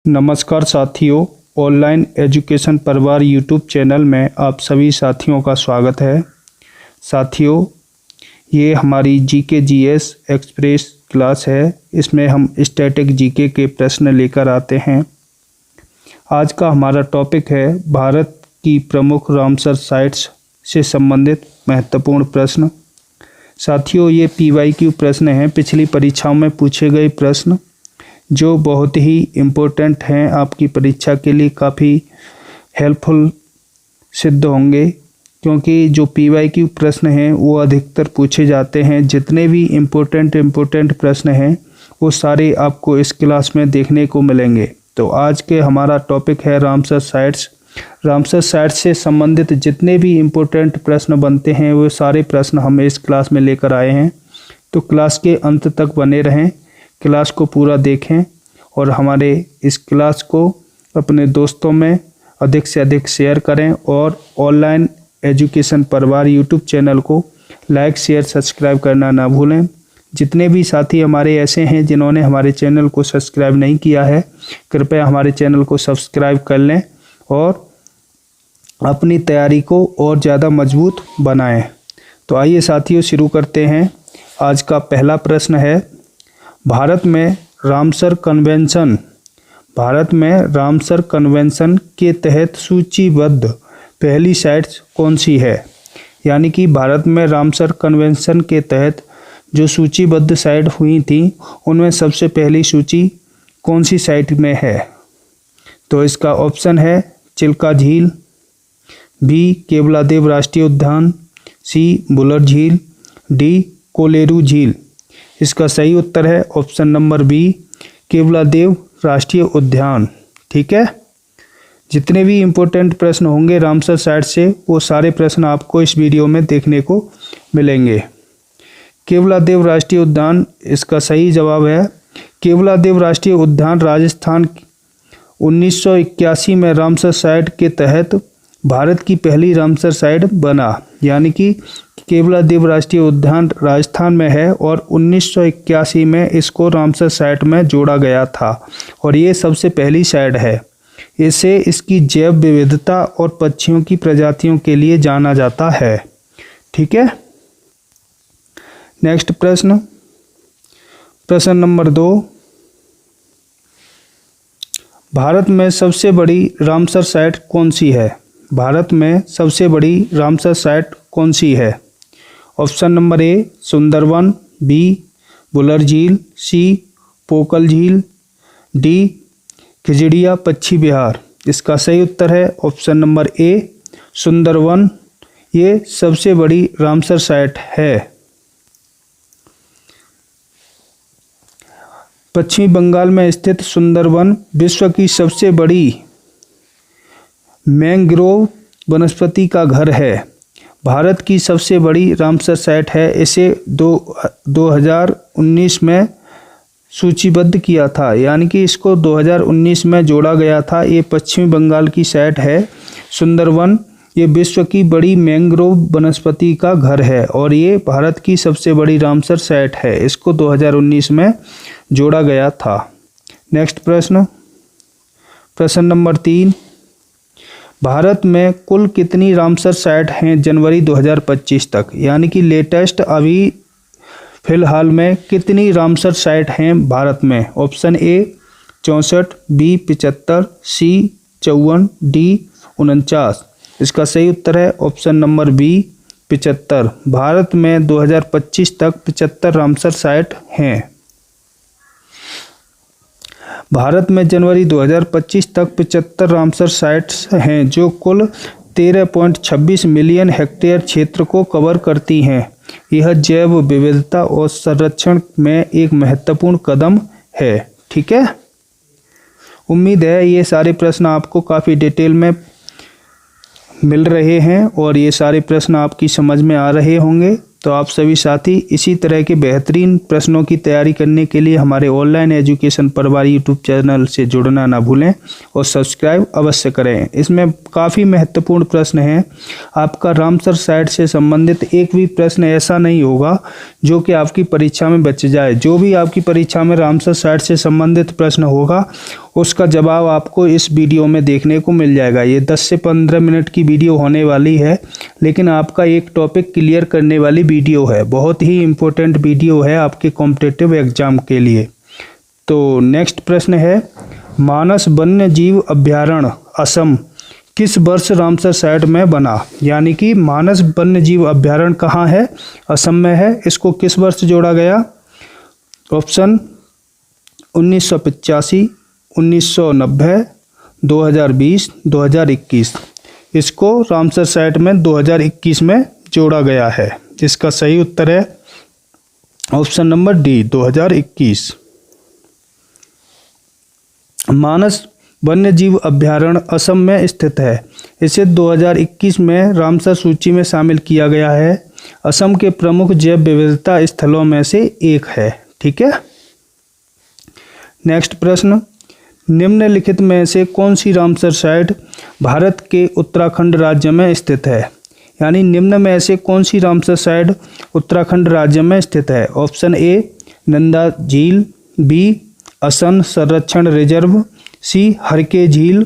नमस्कार साथियों, online education परिवार यूट्यूब चैनल में आप सभी साथियों का स्वागत है। साथियों, ये हमारी जीके जीएस एक्सप्रेस क्लास है। इसमें हम स्टैटिक जीके के प्रश्न लेकर आते हैं। आज का हमारा टॉपिक है भारत की प्रमुख रामसर साइट्स से संबंधित महत्वपूर्ण प्रश्न। साथियों, ये PYQ प्रश्न हैं, पिछली परीक्षाओं में पूछे गए प्रश्न जो बहुत ही इम्पोर्टेंट हैं, आपकी परीक्षा के लिए काफ़ी हेल्पफुल सिद्ध होंगे, क्योंकि जो PYQ प्रश्न हैं वो अधिकतर पूछे जाते हैं। जितने भी इम्पोर्टेंट प्रश्न हैं वो सारे आपको इस क्लास में देखने को मिलेंगे। तो आज के हमारा टॉपिक है रामसर साइट्स। रामसर साइट्स से संबंधित जितने भी इम्पोर्टेंट प्रश्न बनते हैं वो सारे प्रश्न हम इस क्लास में लेकर आए हैं। तो क्लास के अंत तक बने रहें, क्लास को पूरा देखें और हमारे इस क्लास को अपने दोस्तों में अधिक से अधिक शेयर करें और ऑनलाइन एजुकेशन परिवार यूट्यूब चैनल को लाइक, शेयर, सब्सक्राइब करना ना भूलें। जितने भी साथी हमारे ऐसे हैं जिन्होंने हमारे चैनल को सब्सक्राइब नहीं किया है, कृपया हमारे चैनल को सब्सक्राइब कर लें और अपनी तैयारी को और ज़्यादा मजबूत बनाएं। तो आइए साथियों, शुरू करते हैं। आज का पहला प्रश्न है, भारत में रामसर कन्वेंशन के तहत सूचीबद्ध पहली साइट्स कौन सी है? यानी कि भारत में रामसर कन्वेंशन के तहत जो सूचीबद्ध साइट हुई थी उनमें सबसे पहली सूची कौन सी साइट में है? तो इसका ऑप्शन है चिल्का झील, बी केवलादेव राष्ट्रीय उद्यान, सी बुलर झील, डी कोलेरू झील। इसका सही उत्तर है ऑप्शन नंबर बी, केवलादेव राष्ट्रीय उद्यान। ठीक है, जितने भी इम्पोर्टेंट प्रश्न होंगे रामसर साइट से वो सारे प्रश्न आपको इस वीडियो में देखने को मिलेंगे। केवलादेव राष्ट्रीय उद्यान, इसका सही जवाब है केवलादेव राष्ट्रीय उद्यान राजस्थान 1981 में रामसर साइट के तहत भारत की पहली रामसर साइट बना। यानी कि केवलादेव राष्ट्रीय उद्यान राजस्थान में है और 1981 में इसको रामसर साइट में जोड़ा गया था और ये सबसे पहली साइट है। इसे इसकी जैव विविधता और पक्षियों की प्रजातियों के लिए जाना जाता है। ठीक है, नेक्स्ट प्रश्न नंबर 2, भारत में सबसे बड़ी रामसर साइट कौन सी है? भारत में सबसे बड़ी रामसर साइट कौन सी है? Option number A Sundarban, B Wular झील, सी पोकल झील, डी खिजड़िया पक्षी विहार। इसका सही उत्तर है ऑप्शन नंबर ए सुंदरवन। ये सबसे बड़ी रामसर साइट है। पश्चिमी बंगाल में स्थित सुंदरवन विश्व की सबसे बड़ी मैंग्रोव वनस्पति का घर है। भारत की सबसे बड़ी रामसर साइट है। इसे 2019 में सूचीबद्ध किया था, यानी कि इसको 2019 में जोड़ा गया था। ये पश्चिमी बंगाल की साइट है सुंदरवन। ये विश्व की बड़ी मैंग्रोव वनस्पति का घर है और ये भारत की सबसे बड़ी रामसर साइट है। इसको 2019 में जोड़ा गया था। नेक्स्ट प्रश्न नंबर 3, भारत में कुल कितनी रामसर साइट हैं जनवरी 2025 तक? यानी कि लेटेस्ट अभी फिलहाल में कितनी रामसर साइट हैं भारत में? Option A 64, B 75, C 54, D 49। इसका सही उत्तर है ऑप्शन नंबर बी 75। भारत में 2025 तक 75 रामसर साइट हैं। भारत में जनवरी 2025 तक 75 रामसर साइट्स हैं जो कुल 13.26 मिलियन हेक्टेयर क्षेत्र को कवर करती हैं। यह जैव विविधता और संरक्षण में एक महत्वपूर्ण कदम है। ठीक है, उम्मीद है ये सारे प्रश्न आपको काफ़ी डिटेल में मिल रहे हैं और ये सारे प्रश्न आपकी समझ में आ रहे होंगे। तो आप सभी साथी इसी तरह के बेहतरीन प्रश्नों की तैयारी करने के लिए हमारे ऑनलाइन एजुकेशन परिवार यूट्यूब चैनल से जुड़ना ना भूलें और सब्सक्राइब अवश्य करें। इसमें काफ़ी महत्वपूर्ण प्रश्न हैं। आपका रामसर साइट से संबंधित एक भी प्रश्न ऐसा नहीं होगा जो कि आपकी परीक्षा में बच जाए। जो भी आपकी परीक्षा में रामसर साइट से संबंधित प्रश्न होगा उसका जवाब आपको इस वीडियो में देखने को मिल जाएगा। ये 10 से 15 मिनट की वीडियो होने वाली है, लेकिन आपका एक टॉपिक क्लियर करने वाली वीडियो है। बहुत ही इम्पोर्टेंट वीडियो है आपके कॉम्पिटिटिव एग्जाम के लिए। तो नेक्स्ट प्रश्न है, मानस वन्य जीव अभ्यारण्य असम किस वर्ष रामसर साइट में बना? यानी कि मानस वन्य जीव अभ्यारण्य कहाँ है? असम में है। इसको किस वर्ष जोड़ा गया? ऑप्शन 1985, 1990, 2020, 2021। इसको रामसर साइट में 2021 में जोड़ा गया है। इसका सही उत्तर है ऑप्शन नंबर डी, 2021। मानस वन्य जीव अभ्यारण्य असम में स्थित है। इसे 2021 में रामसर सूची में शामिल किया गया है। असम के प्रमुख जैव विविधता स्थलों में से एक है। ठीक है। नेक्स्ट प्रश्न, निम्नलिखित में से कौन सी रामसर साइट भारत के उत्तराखंड राज्य में स्थित है? यानी निम्न में से कौन सी रामसर साइट उत्तराखंड राज्य में स्थित है? ऑप्शन ए नंदा झील, बी असम संरक्षण रिजर्व, सी हरके झील,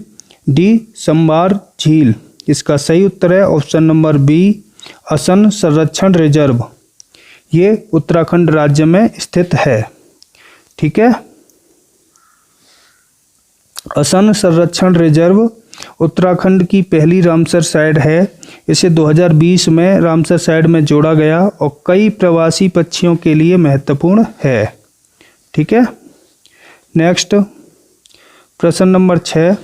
डी संबार झील। इसका सही उत्तर है ऑप्शन नंबर बी, असम संरक्षण रिजर्व। ये उत्तराखंड राज्य में स्थित है। ठीक है। असम संरक्षण रिजर्व उत्तराखंड की पहली रामसर साइट है। इसे 2020 में रामसर साइट में जोड़ा गया और कई प्रवासी पक्षियों के लिए महत्वपूर्ण है। ठीक है। नेक्स्ट प्रश्न नंबर 6,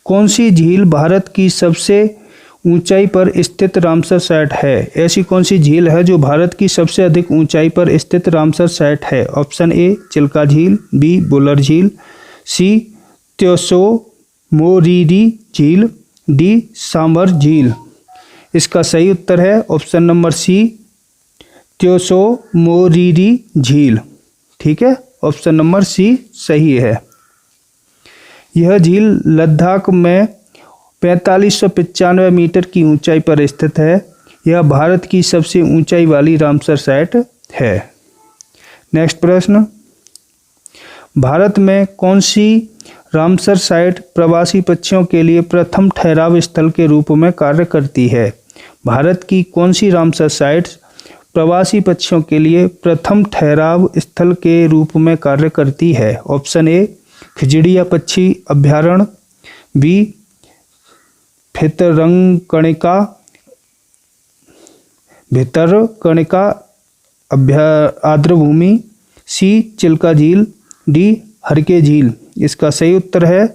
कौन सी झील भारत की सबसे ऊंचाई पर स्थित रामसर साइट है? ऐसी कौन सी झील है जो भारत की सबसे अधिक ऊंचाई पर स्थित रामसर साइट है? ऑप्शन ए चिल्का झील, बी बुलर झील, सी त्योसो मोरीरी झील, डी सांबर झील। इसका सही उत्तर है ऑप्शन नंबर सी, त्योसो मोरीरी झील। ठीक है। ऑप्शन नंबर सी सही है। यह झील लद्दाख में 4595 मीटर की ऊंचाई पर स्थित है। यह भारत की सबसे ऊंचाई वाली रामसर साइट है। नेक्स्ट प्रश्न, भारत में कौन सी रामसर साइट प्रवासी पक्षियों के लिए प्रथम ठहराव स्थल के रूप में कार्य करती है? भारत की कौन सी रामसर साइट प्रवासी पक्षियों के लिए प्रथम ठहराव स्थल के रूप में कार्य करती है? ऑप्शन ए खिजड़िया पक्षी अभ्यारण्य, बी भितरकनिका आर्द्रभूमि, सी चिल्का झील, डी हरके झील। इसका सही उत्तर है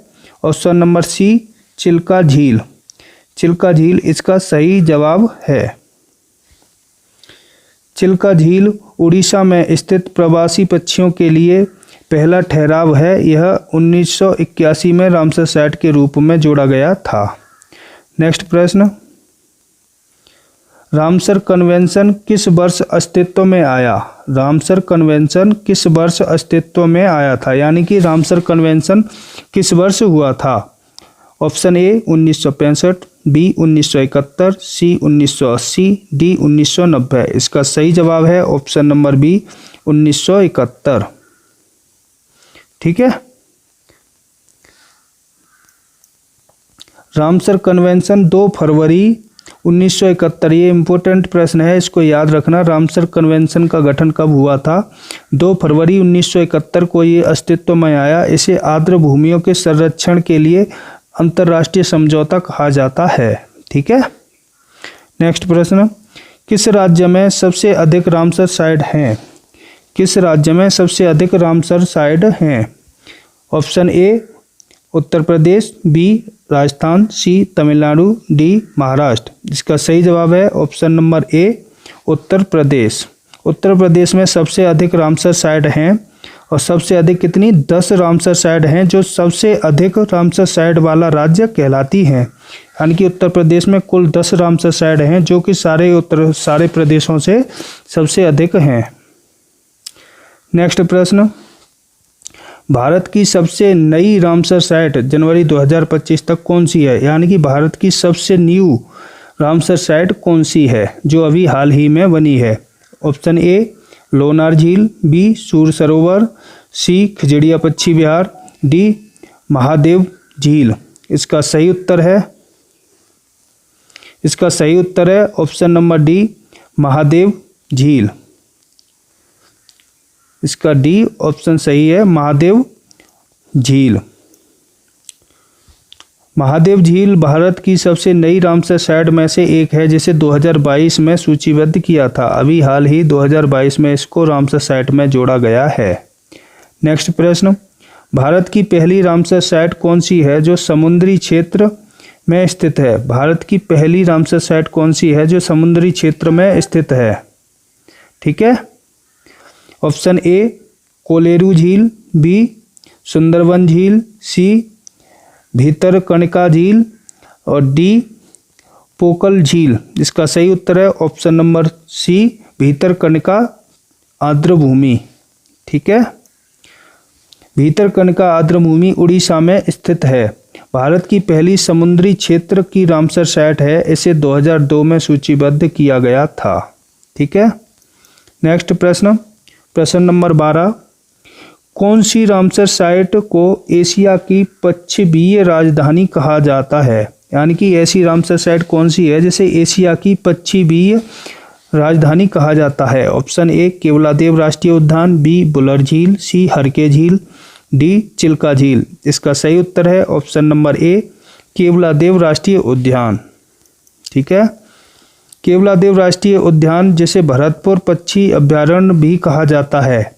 ऑप्शन नंबर सी, चिल्का झील। चिल्का झील इसका सही जवाब है। चिल्का झील उड़ीसा में स्थित प्रवासी पक्षियों के लिए पहला ठहराव है। यह 1981 में रामसर साइट के रूप में जोड़ा गया था। नेक्स्ट प्रश्न, रामसर कन्वेंशन किस वर्ष अस्तित्व में आया? रामसर कन्वेंशन किस वर्ष अस्तित्व में आया था? यानी कि रामसर कन्वेंशन किस वर्ष हुआ था? Option A 1965, B 1971, C 1980, D 1990। इसका सही जवाब है ऑप्शन नंबर बी 1971। ठीक है। रामसर कन्वेंशन 2 फरवरी 1971, ये इम्पोर्टेंट प्रश्न है, इसको याद रखना। रामसर कन्वेंशन का गठन कब हुआ था? 2 फरवरी 1971 को ये अस्तित्व में आया। इसे आर्द्र भूमियों के संरक्षण के लिए अंतर्राष्ट्रीय समझौता कहा जाता है। ठीक है। नेक्स्ट प्रश्न, किस राज्य में सबसे अधिक रामसर साइट हैं? किस राज्य में सबसे अधिक रामसर साइट हैं? Option A Uttar Pradesh, B Rajasthan, C Tamil Nadu, D Maharashtra. इसका सही जवाब है ऑप्शन नंबर ए उत्तर प्रदेश। उत्तर प्रदेश में सबसे अधिक रामसर साइट हैं और सबसे अधिक कितनी? 10 रामसर साइट हैं जो सबसे अधिक रामसर साइट वाला राज्य कहलाती हैं। यानी कि उत्तर प्रदेश में कुल 10 रामसर साइट हैं जो कि सारे प्रदेशों से सबसे अधिक हैं। नेक्स्ट प्रश्न, भारत की सबसे नई रामसर साइट जनवरी 2025 तक कौन सी है? यानी कि भारत की सबसे न्यू रामसर साइट कौन सी है जो अभी हाल ही में बनी है? ऑप्शन ए लोनार झील, बी सूर सरोवर, सी खिजड़िया पक्षी विहार, डी महादेव झील। इसका सही उत्तर है ऑप्शन नंबर डी, महादेव झील। इसका डी ऑप्शन सही है, महादेव झील। महादेव झील भारत की सबसे नई रामसर साइट में से एक है, जिसे 2022 में सूचीबद्ध किया था। अभी हाल ही 2022 में इसको रामसर साइट में जोड़ा गया है। नेक्स्ट प्रश्न, भारत की पहली रामसर साइट कौन सी है जो समुद्री क्षेत्र में स्थित है? भारत की पहली रामसर साइट कौन सी है जो समुद्री क्षेत्र में स्थित है? ठीक है, ऑप्शन ए कोलेरू झील, बी सुंदरवन झील, सी भीतरकनिका झील और डी पोकल झील। इसका सही उत्तर है ऑप्शन नंबर सी, भीतरकनिका आर्द्रभूमि। ठीक है, भीतरकनिका आर्द्रभूमि उड़ीसा में स्थित है। भारत की पहली समुद्री क्षेत्र की रामसर साइट है। इसे 2002 में सूचीबद्ध किया गया था। ठीक है, नेक्स्ट प्रश्न, प्रश्न नंबर 12, कौन सी रामसर साइट को एशिया की पश्चिमीय राजधानी कहा जाता है? यानी कि ऐसी रामसर साइट कौन सी है जिसे एशिया की पश्चिमीय राजधानी कहा जाता है? ऑप्शन ए केवलादेव राष्ट्रीय उद्यान, बी बुलर झील, सी हरके झील, डी चिल्का झील। इसका सही उत्तर है ऑप्शन नंबर ए, केवलादेव राष्ट्रीय उद्यान। ठीक है, केवलादेव राष्ट्रीय उद्यान जिसे भरतपुर पक्षी अभ्यारण्य भी कहा जाता है,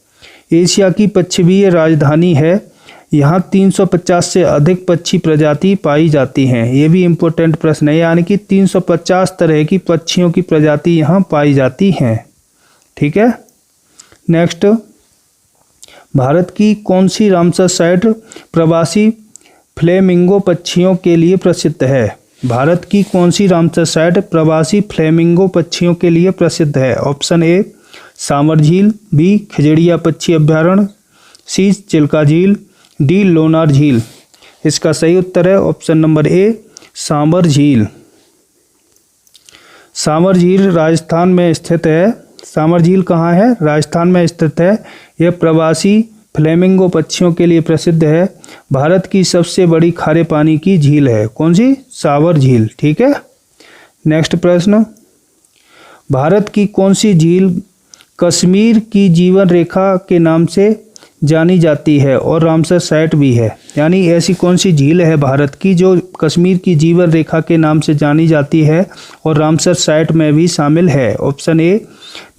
एशिया की पश्चिमीय राजधानी है। यहाँ 350 से अधिक पक्षी प्रजाति पाई जाती हैं। ये भी इम्पोर्टेंट प्रश्न है, यानी कि 350 तरह की पक्षियों की प्रजाति यहाँ पाई जाती हैं। ठीक है, नेक्स्ट, भारत की कौन सी रामसर साइट प्रवासी फ्लेमिंगो पक्षियों के लिए प्रसिद्ध है? भारत की कौन सी रामसर साइट प्रवासी फ्लेमिंगो पक्षियों के लिए प्रसिद्ध है? ऑप्शन ए सांवर झील, बी खजड़िया पक्षी अभ्यारण्य, सी चिल्का झील, डी लोनार झील। इसका सही उत्तर है ऑप्शन नंबर ए, सांवर झील। सांवर झील राजस्थान में स्थित है। सांवर झील कहाँ है? राजस्थान में स्थित है। यह प्रवासी फ्लेमिंगो पक्षियों के लिए प्रसिद्ध है। भारत की सबसे बड़ी खारे पानी की झील है। कौन सी? सांवर झील। ठीक है, नेक्स्ट प्रश्न, भारत की कौन सी झील कश्मीर की जीवन रेखा के नाम से जानी जाती है और रामसर साइट भी है? यानी ऐसी कौन सी झील है भारत की जो कश्मीर की जीवन रेखा के नाम से जानी जाती है और रामसर साइट में भी शामिल है? ऑप्शन ए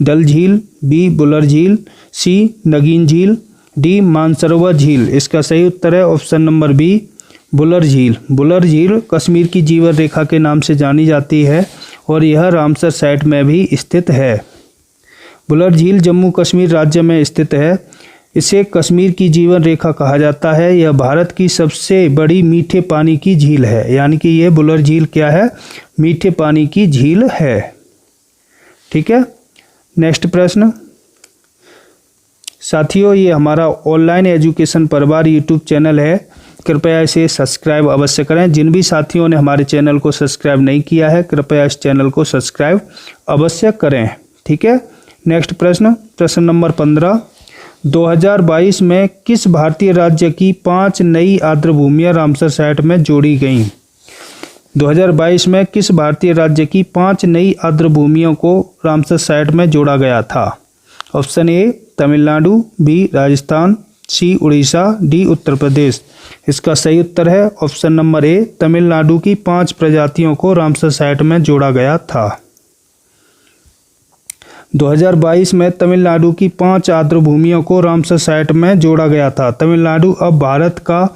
डल झील, बी बुलर झील, सी नगीन झील, डी मानसरोवर झील। इसका सही उत्तर है ऑप्शन नंबर बी, बुलर झील। बुलर झील कश्मीर की जीवन रेखा के नाम से जानी जाती है और यह रामसर साइट में भी स्थित है। बुलर झील जम्मू कश्मीर राज्य में स्थित है। इसे कश्मीर की जीवन रेखा कहा जाता है। यह भारत की सबसे बड़ी मीठे पानी की झील है। यानी कि यह बुलर झील क्या है? मीठे पानी की झील है। ठीक है, नेक्स्ट प्रश्न, साथियों ये हमारा ऑनलाइन एजुकेशन परिवार यूट्यूब चैनल है। कृपया इसे सब्सक्राइब अवश्य करें। जिन भी साथियों ने हमारे चैनल को सब्सक्राइब नहीं किया है, कृपया इस चैनल को सब्सक्राइब अवश्य करें। ठीक है, नेक्स्ट प्रश्न, प्रश्न नंबर 15, 2022 में किस भारतीय राज्य की 5 नई आर्द्रभूमियां रामसर साइट में जोड़ी गईं? 2022 में किस भारतीय राज्य की 5 नई आर्द्रभूमियों को रामसर साइट में जोड़ा गया था? Option A Tamil Nadu, B Rajasthan, C Orissa, D Uttar Pradesh. इसका सही उत्तर है ऑप्शन नंबर ए, तमिलनाडु की 5 प्रजातियों को रामसर साइट में जोड़ा गया था। 2022 में तमिलनाडु की 5 आर्द्रभूमियों को रामसर साइट में जोड़ा गया था। तमिलनाडु अब भारत का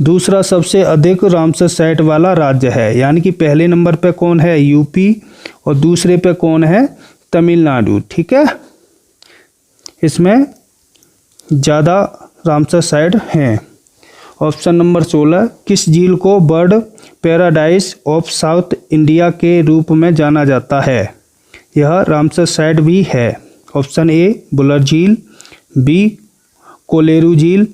दूसरा सबसे अधिक रामसर साइट वाला राज्य है। यानी कि पहले नंबर पे कौन है? यूपी, और दूसरे पे कौन है? तमिलनाडु। ठीक है, इसमें ज़्यादा रामसर साइट हैं। ऑप्शन नंबर 16, किस झील को bird paradise of south India के रूप में जाना जाता है? यह रामसर साइट भी है। ऑप्शन ए बुलर झील, बी कोलेरू झील,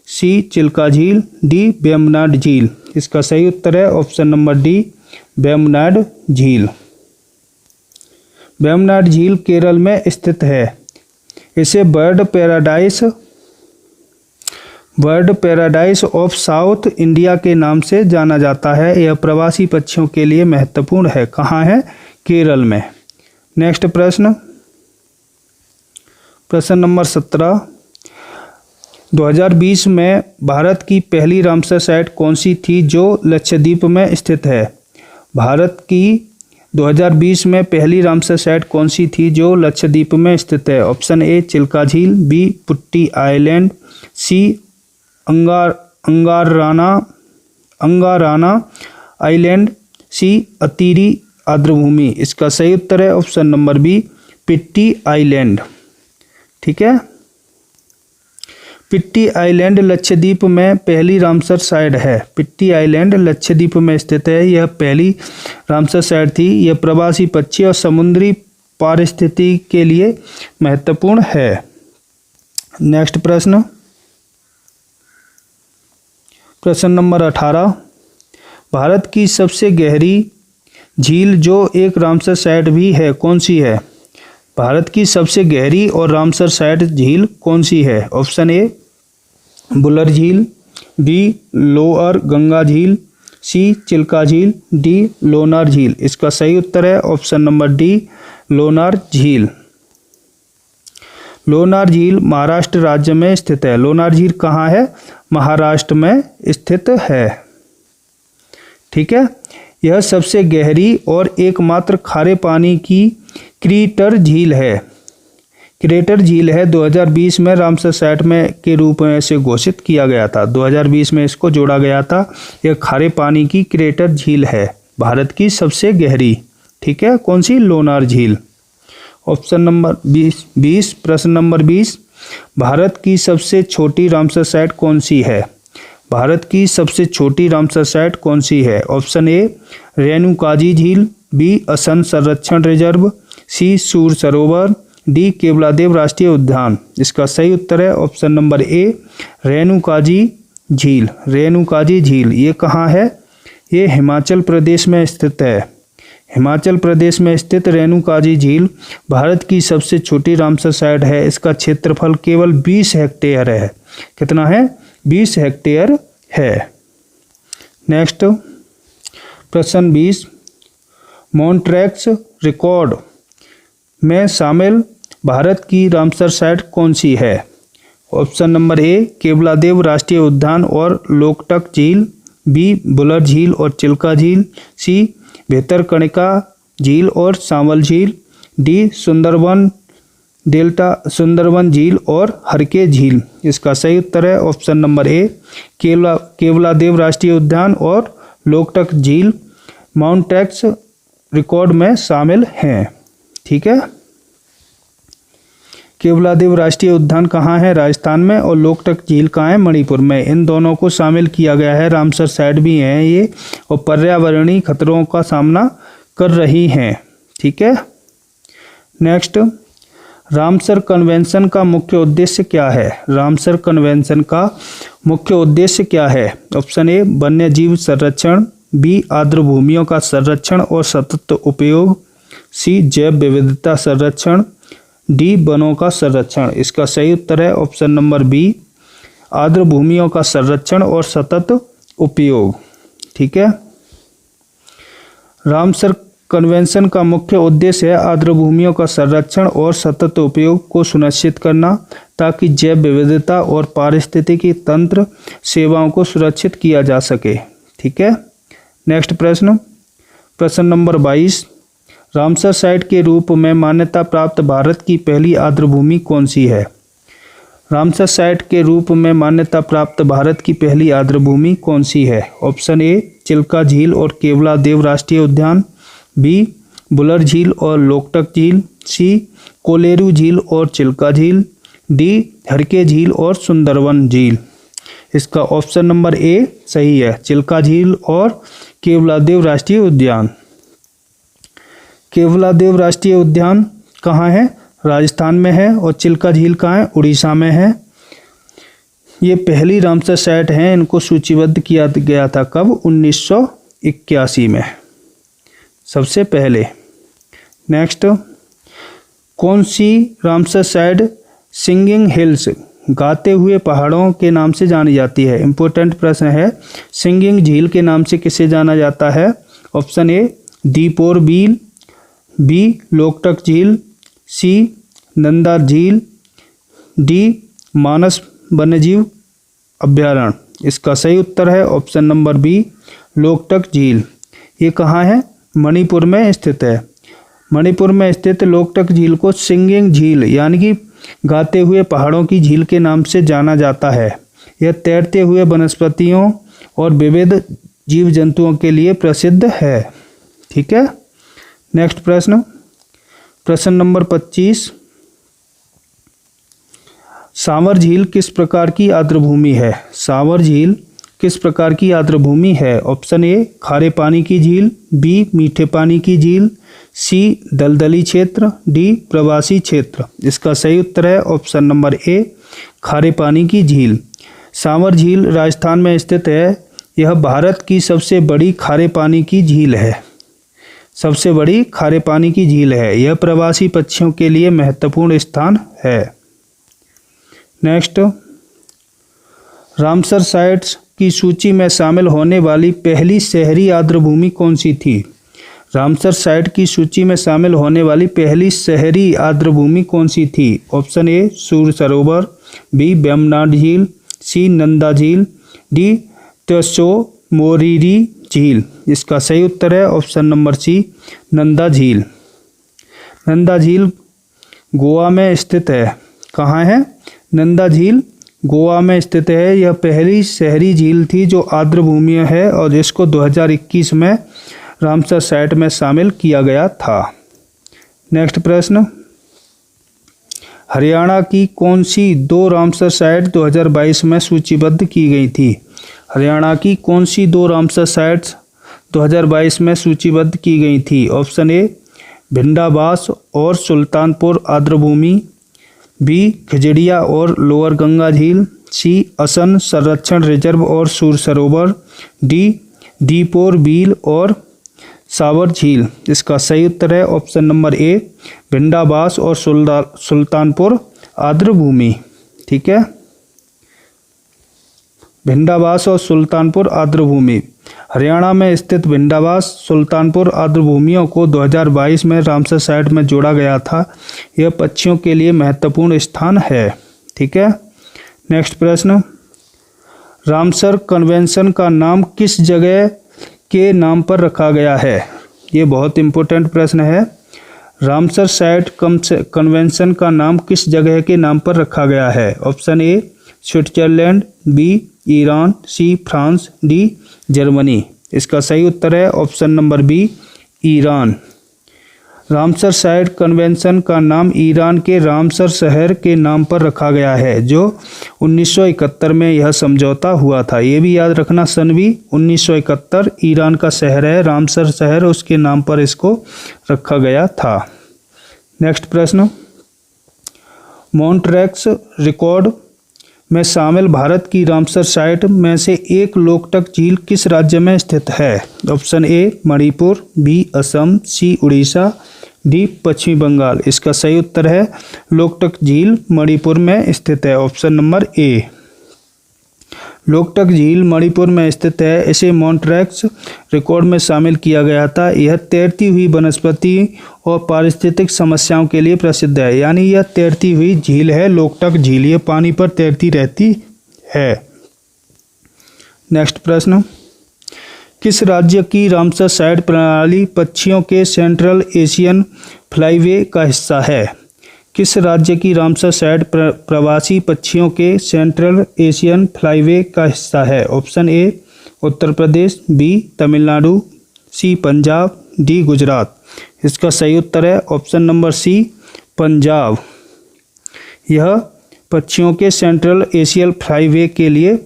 सी चिल्का झील, डी वेम्बनाड झील। इसका सही उत्तर है ऑप्शन नंबर डी, वेम्बनाड झील। वेम्बनाड झील केरल में स्थित है। इसे bird paradise bird paradise of south India के नाम से जाना जाता है। यह प्रवासी पक्षियों के लिए महत्वपूर्ण है। कहाँ है? केरल में। नेक्स्ट प्रश्न नंबर 17। 2020 में भारत की पहली रामसर साइट कौन सी थी जो लक्षद्वीप में स्थित है? भारत की 2020 में पहली रामसर साइट कौन सी थी जो लक्षद्वीप में स्थित है? ऑप्शन ए चिल्का झील, बी पुट्टी आइलैंड, सी अंगाराना आइलैंड, सी अतीरी आर्द्रभूमि। इसका सही उत्तर है ऑप्शन नंबर बी पिट्टी आइलैंड। ठीक है, पिट्टी आइलैंड लक्षद्वीप में पहली रामसर साइट है। पिट्टी आइलैंड लक्षद्वीप में स्थित है। यह पहली रामसर साइट थी। यह प्रवासी पक्षी और समुद्री पारिस्थितिकी के लिए महत्वपूर्ण है। नेक्स्ट प्रश्न नंबर 18। भारत की सबसे गहरी झील जो एक रामसर साइट भी है कौन सी है? भारत की सबसे गहरी और रामसर साइट झील कौन सी है? ऑप्शन ए बुलर झील, बी लोअर गंगा झील, सी चिल्का झील, डी लोनार झील। इसका सही उत्तर है ऑप्शन नंबर डी लोनार झील। लोनार झील महाराष्ट्र राज्य में स्थित है। लोनार झील कहाँ है? महाराष्ट्र में स्थित है। ठीक है, यह सबसे गहरी और एकमात्र खारे पानी की क्रेटर झील है। क्रेटर झील है 2020 में रामसर साइट में के रूप में इसे घोषित किया गया था। 2020 में इसको जोड़ा गया था। यह खारे पानी की क्रेटर झील है, भारत की सबसे गहरी। ठीक है, कौन सी? लोनार झील। ऑप्शन नंबर 20 प्रश्न नंबर 20। भारत की सबसे छोटी रामसर साइट कौन सी है? भारत की सबसे छोटी रामसर साइट कौन सी है? ऑप्शन ए रेणुकाजी झील, बी असम संरक्षण रिजर्व, सी सूर सरोवर, डी केवलादेव राष्ट्रीय उद्यान। इसका सही उत्तर है ऑप्शन नंबर ए रेणुकाजी झील। रेणुकाजी झील ये कहाँ है? ये हिमाचल प्रदेश में स्थित है। हिमाचल प्रदेश में स्थित रेणुकाजी झील भारत की सबसे छोटी रामसर साइट है। इसका क्षेत्रफल केवल 20 हेक्टेयर है। कितना है? 20 हेक्टेयर है। नेक्स्ट प्रश्न 20। मॉन्ट्रैक्स रिकॉर्ड में शामिल भारत की रामसर साइट कौन सी है? ऑप्शन नंबर ए केवलादेव राष्ट्रीय उद्यान और लोकटक झील, बी बुलर झील और चिल्का झील, सी भितरकनिका झील और सांवल झील, डी सुंदरवन झील और हरके झील। इसका सही उत्तर है ऑप्शन नंबर ए केवलादेव राष्ट्रीय उद्यान और लोकटक झील मॉन्ट्रैक्स रिकॉर्ड में शामिल हैं। ठीक है, केवलादेव राष्ट्रीय उद्यान कहाँ है? राजस्थान में। और लोकटक झील कहाँ है? मणिपुर में। इन दोनों को शामिल किया गया है। रामसर साइट भी हैं ये और पर्यावरणीय खतरों का सामना कर रही हैं। ठीक है, नेक्स्ट रामसर कन्वेंशन का मुख्य उद्देश्य क्या है? रामसर कन्वेंशन का मुख्य उद्देश्य क्या है? ऑप्शन ए वन्य जीव संरक्षण, बी आर्द्र भूमियों का संरक्षण और सतत उपयोग, सी जैव विविधता संरक्षण, डी वनों का संरक्षण। इसका सही उत्तर है ऑप्शन नंबर बी आर्द्र भूमियों का संरक्षण और सतत उपयोग। ठीक है, रामसर कन्वेंशन का मुख्य उद्देश्य है आर्द्र भूमियों का संरक्षण और सतत उपयोग को सुनिश्चित करना ताकि जैव विविधता और पारिस्थितिकी तंत्र सेवाओं को सुरक्षित किया जा सके। ठीक है, नेक्स्ट प्रश्न नंबर 22। रामसर साइट के रूप में मान्यता प्राप्त भारत की पहली आर्द्र भूमि कौन सी है? रामसर साइट के रूप में मान्यता प्राप्त भारत की पहली आर्द्र भूमि कौन सी है? ऑप्शन ए चिल्का झील और केवलादेव राष्ट्रीय उद्यान, बी बुलर झील और लोकटक झील, सी कोलेरू झील और चिल्का झील, डी हरके झील और सुंदरवन झील। इसका ऑप्शन नंबर ए सही है, चिल्का झील और केवलादेव राष्ट्रीय उद्यान। केवलादेव राष्ट्रीय उद्यान कहाँ है? राजस्थान में है। और चिल्का झील कहाँ है? उड़ीसा में है। ये पहली रामसर साइट हैं। इनको सूचीबद्ध किया गया था कब? 1981 में सबसे पहले। नेक्स्ट कौन सी रामसर साइट सिंगिंग हिल्स गाते हुए पहाड़ों के नाम से जानी जाती है? इम्पोर्टेंट प्रश्न है। सिंगिंग झील के नाम से किसे जाना जाता है? Option A Deepor Beel, B Loktak झील, सी नंदा झील, डी मानस वन्यजीव अभ्यारण्य। इसका सही उत्तर है ऑप्शन नंबर बी लोकटक झील। ये कहाँ है? मणिपुर में स्थित है। मणिपुर में स्थित लोकटक झील को सिंगिंग झील यानी कि गाते हुए पहाड़ों की झील के नाम से जाना जाता है। यह तैरते हुए वनस्पतियों और विविध जीव जंतुओं के लिए प्रसिद्ध है। ठीक है, नेक्स्ट प्रश्न नंबर 25। सांवर झील किस प्रकार की आर्द्रभूमि है? सांवर झील किस प्रकार की आर्द्रभूमि है? ऑप्शन ए खारे पानी की झील, बी मीठे पानी की झील, सी दलदली क्षेत्र, डी प्रवासी क्षेत्र। इसका सही उत्तर है ऑप्शन नंबर ए खारे पानी की झील। सांवर झील राजस्थान में स्थित है। यह भारत की सबसे बड़ी खारे पानी की झील है। सबसे बड़ी खारे पानी की झील है। यह प्रवासी पक्षियों के लिए महत्वपूर्ण स्थान है। नेक्स्ट, रामसर साइट्स की सूची में शामिल होने वाली पहली शहरी आर्द्रभूमि कौन सी थी? रामसर साइट की सूची में शामिल होने वाली पहली शहरी आर्द्रभूमि कौन सी थी? ऑप्शन ए सूर सरोवर, बी वेम्बनाड झील, सी नंदा झील, डी त्सो मोरिरी झील। इसका सही उत्तर है ऑप्शन नंबर सी नंदा झील। नंदा झील गोवा में स्थित है। कहाँ है? नंदा झील गोवा में स्थित है। यह पहली शहरी झील थी जो आर्द्रभूमि है और इसको 2021 में रामसर साइट में शामिल किया गया था। नेक्स्ट प्रश्न, हरियाणा की कौन सी 2 रामसर साइट 2022 में सूचीबद्ध की गई थी? हरियाणा की कौन सी 2 रामसर साइट्स 2022 में सूचीबद्ध की गई थी? ऑप्शन ए भिंडाबास और सुल्तानपुर आर्द्रभूमि, बी खजड़िया और लोअर गंगा झील, सी असम संरक्षण रिजर्व और सूर सरोवर, डी दीपोर बील और सावर झील। इसका सही उत्तर है ऑप्शन नंबर ए भिंडाबास और सुल्तानपुर आर्द्रभूमि। ठीक है, भिंडाबास और सुल्तानपुर आर्द्रभूमि। हरियाणा में स्थित भिंडाबास सुल्तानपुर आर्द्रभूमियों को 2022 में रामसर साइट में जोड़ा गया था। यह पक्षियों के लिए महत्वपूर्ण स्थान है। ठीक है, नेक्स्ट प्रश्न, रामसर कन्वेंशन का नाम किस जगह के नाम पर रखा गया है? ये बहुत इंपॉर्टेंट प्रश्न है। रामसर साइट कन्वेंशन का नाम किस जगह के नाम पर रखा गया है? Option A Switzerland, B Iran, C France, D Germany. इसका सही उत्तर है option number B Iran. Ramsar site convention का नाम ईरान के रामसर शहर के नाम पर रखा गया है, जो 1971 में यह समझौता हुआ था। ये भी याद रखना, सन भी 1971 ईरान का शहर है रामसर शहर, उसके नाम पर इसको रखा गया था। नेक्स्ट प्रश्न, मॉन्ट्रेक्स रिकॉर्ड में शामिल भारत की रामसर साइट में से एक लोकटक झील किस राज्य में स्थित है? Option A Manipur, B Assam, C Orissa, D पश्चिमी बंगाल। इसका सही उत्तर है लोकटक झील मणिपुर में स्थित है, ऑप्शन नंबर ए। लोकटक झील मणिपुर में स्थित है। इसे मॉन्ट्रेक्स रिकॉर्ड में शामिल किया गया था। यह तैरती हुई वनस्पति और पारिस्थितिक समस्याओं के लिए प्रसिद्ध है। यानी यह तैरती हुई झील है लोकटक झील, ये पानी पर तैरती रहती है। नेक्स्ट प्रश्न, किस राज्य की रामसर साइट प्रणाली पक्षियों के सेंट्रल एशियन फ्लाईवे का हिस्सा है? किस राज्य की रामसर साइट प्रवासी पक्षियों के सेंट्रल एशियन फ्लाईवे का हिस्सा है? Option A Uttar Pradesh, B Tamil Nadu, C Punjab, D Gujarat. इसका सही उत्तर है ऑप्शन नंबर सी पंजाब। यह पक्षियों के सेंट्रल एशियन फ्लाईवे के लिए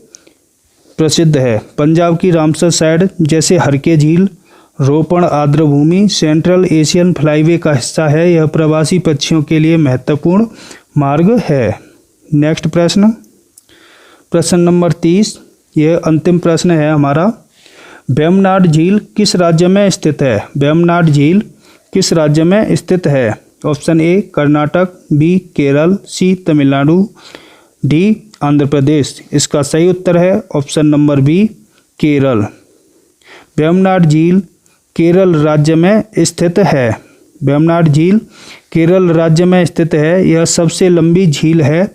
प्रसिद्ध है। पंजाब की रामसर साइट जैसे हरके झील, रोपण आर्द्रभूमि सेंट्रल एशियन फ्लाईवे का हिस्सा है। यह प्रवासी पक्षियों के लिए महत्वपूर्ण मार्ग है। नेक्स्ट प्रश्न, प्रश्न नंबर 30, यह अंतिम प्रश्न है हमारा। वेम्बनाड झील किस राज्य में स्थित है? वेम्बनाड झील किस राज्य में स्थित है? Option A Karnataka, B Kerala, C Tamil Nadu, D Andhra Pradesh. इसका सही उत्तर है option number B Kerala. Vembanad झील केरल राज्य में स्थित है। वेम्बनाड झील केरल राज्य में स्थित है। यह सबसे लंबी झील है।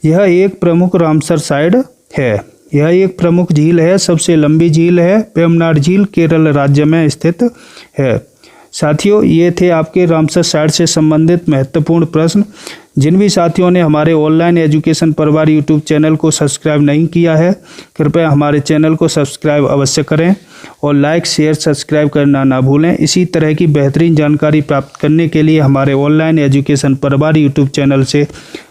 यह एक प्रमुख रामसर साइट है। यह एक प्रमुख झील है, सबसे लंबी झील है। वेम्बनाड झील केरल राज्य में स्थित है। साथियों, ये थे आपके रामसर साइट से संबंधित महत्वपूर्ण प्रश्न। जिन भी साथियों ने हमारे ऑनलाइन एजुकेशन परिवार यूट्यूब चैनल को सब्सक्राइब नहीं किया है, कृपया हमारे चैनल को सब्सक्राइब अवश्य करें और लाइक शेयर सब्सक्राइब करना ना भूलें। इसी तरह की बेहतरीन जानकारी प्राप्त करने के लिए हमारे ऑनलाइन एजुकेशन परिवार यूट्यूब चैनल से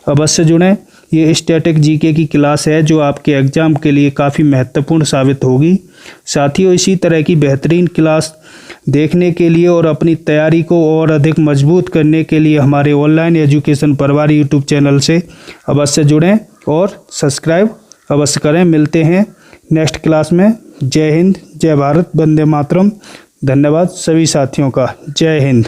अवश्य जुड़ें। ये स्टैटिक जीके की क्लास है जो आपके एग्ज़ाम के लिए काफ़ी महत्वपूर्ण साबित होगी। साथियों, इसी तरह की बेहतरीन क्लास देखने के लिए और अपनी तैयारी को और अधिक मजबूत करने के लिए हमारे ऑनलाइन एजुकेशन परिवार यूट्यूब चैनल से अवश्य जुड़ें और सब्सक्राइब अवश्य करें। मिलते हैं नेक्स्ट क्लास में। जय हिंद, जय भारत, वंदे मातरम। धन्यवाद सभी साथियों का। जय हिंद।